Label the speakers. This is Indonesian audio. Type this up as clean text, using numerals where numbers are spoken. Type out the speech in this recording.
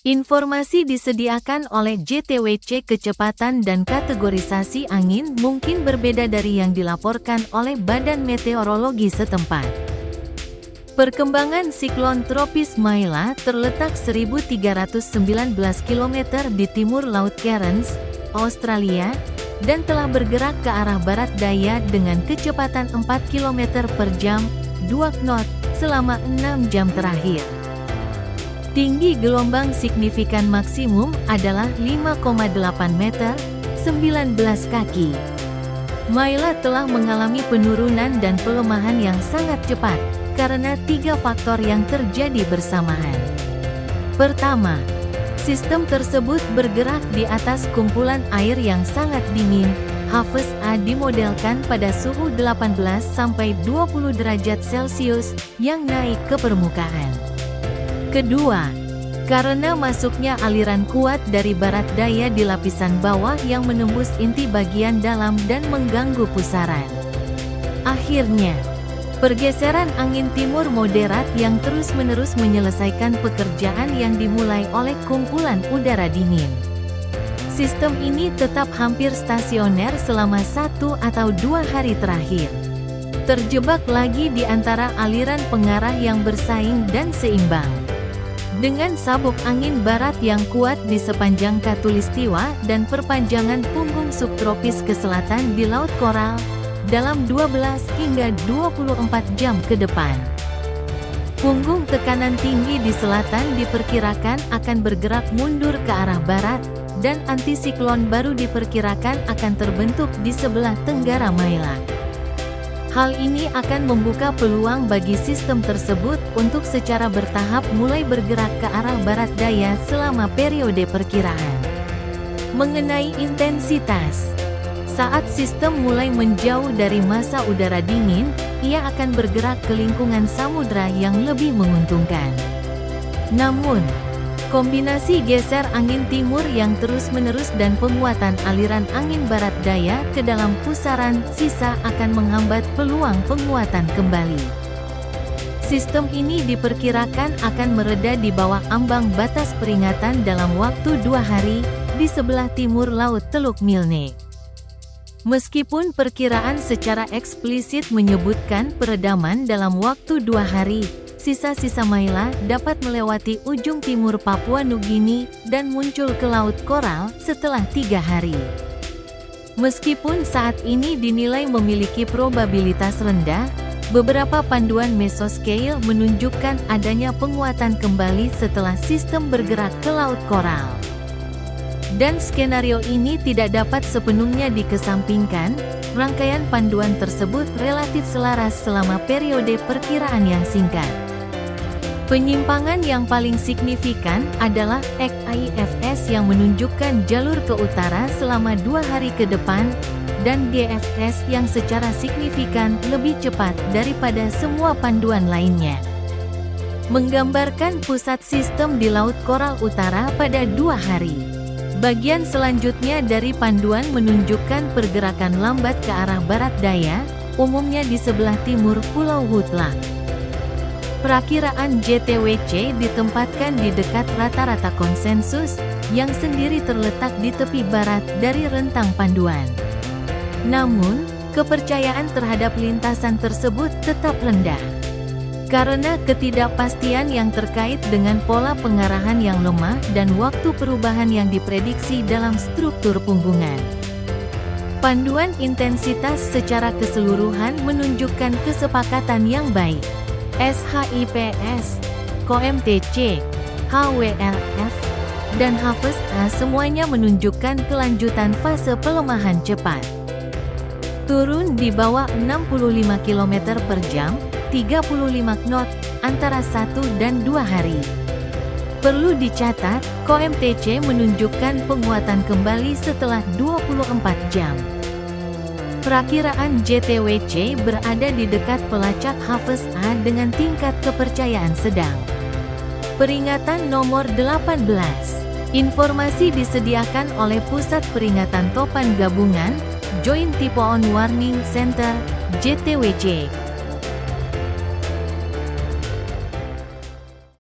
Speaker 1: Informasi disediakan oleh JTWC. Kecepatan dan kategorisasi angin mungkin berbeda dari yang dilaporkan oleh Badan Meteorologi setempat. Perkembangan siklon tropis Maila terletak 1.319 km di timur Laut Cairns, Australia, dan telah bergerak ke arah barat daya dengan kecepatan 4 km per jam, 2 knot, selama 6 jam terakhir. Tinggi gelombang signifikan maksimum adalah 5,8 meter, 19 kaki. Maila telah mengalami penurunan dan pelemahan yang sangat cepat, karena 3 faktor yang terjadi bersamaan. Pertama, sistem tersebut bergerak di atas kumpulan air yang sangat dingin. Haves A dimodelkan pada suhu 18–20 derajat Celcius yang naik ke permukaan. Kedua, karena masuknya aliran kuat dari barat daya di lapisan bawah yang menembus inti bagian dalam dan mengganggu pusaran. Akhirnya, pergeseran angin timur moderat yang terus-menerus menyelesaikan pekerjaan yang dimulai oleh kumpulan udara dingin. Sistem ini tetap hampir stasioner selama 1 atau 2 hari terakhir. Terjebak lagi di antara aliran pengarah yang bersaing dan seimbang. Dengan sabuk angin barat yang kuat di sepanjang Khatulistiwa dan perpanjangan punggung subtropis ke selatan di Laut Koral, dalam 12 hingga 24 jam ke depan. Punggung tekanan tinggi di selatan diperkirakan akan bergerak mundur ke arah barat, dan antisiklon baru diperkirakan akan terbentuk di sebelah tenggara Maila. Hal ini akan membuka peluang bagi sistem tersebut untuk secara bertahap mulai bergerak ke arah barat daya selama periode perkiraan. Mengenai intensitas, saat sistem mulai menjauh dari massa udara dingin, ia akan bergerak ke lingkungan samudra yang lebih menguntungkan. Namun, kombinasi geser angin timur yang terus-menerus dan penguatan aliran angin barat daya ke dalam pusaran sisa akan menghambat peluang penguatan kembali. Sistem ini diperkirakan akan mereda di bawah ambang batas peringatan dalam waktu 2 hari, di sebelah timur Laut Teluk Milne. Meskipun perkiraan secara eksplisit menyebutkan peredaman dalam waktu 2 hari, sisa-sisa Maila dapat melewati ujung timur Papua Nugini dan muncul ke Laut Koral setelah 3 hari. Meskipun saat ini dinilai memiliki probabilitas rendah, beberapa panduan mesoscale menunjukkan adanya penguatan kembali setelah sistem bergerak ke Laut Koral. Dan skenario ini tidak dapat sepenuhnya dikesampingkan. Rangkaian panduan tersebut relatif selaras selama periode perkiraan yang singkat. Penyimpangan yang paling signifikan adalah XIFS yang menunjukkan jalur ke utara selama 2 hari ke depan, dan GFS yang secara signifikan lebih cepat daripada semua panduan lainnya. Menggambarkan pusat sistem di Laut Koral Utara pada 2 hari. Bagian selanjutnya dari panduan menunjukkan pergerakan lambat ke arah barat daya, umumnya di sebelah timur Pulau Hutla. Perakiraan JTWC ditempatkan di dekat rata-rata konsensus, yang sendiri terletak di tepi barat dari rentang panduan. Namun, kepercayaan terhadap lintasan tersebut tetap rendah. Karena ketidakpastian yang terkait dengan pola pengarahan yang lemah dan waktu perubahan yang diprediksi dalam struktur punggungan. Panduan intensitas secara keseluruhan menunjukkan kesepakatan yang baik. SHIPS, KOMTC, HWLF, dan Haves A semuanya menunjukkan kelanjutan fase pelemahan cepat. Turun di bawah 65 km per jam, 35 knot, antara 1 dan 2 hari. Perlu dicatat, KOMTC menunjukkan penguatan kembali setelah 24 jam. Perakiraan JTWC berada di dekat pelacak Haves A dengan tingkat kepercayaan sedang. Peringatan nomor 18. Informasi disediakan oleh Pusat Peringatan Topan Gabungan, Joint Typhoon Warning Center, JTWC.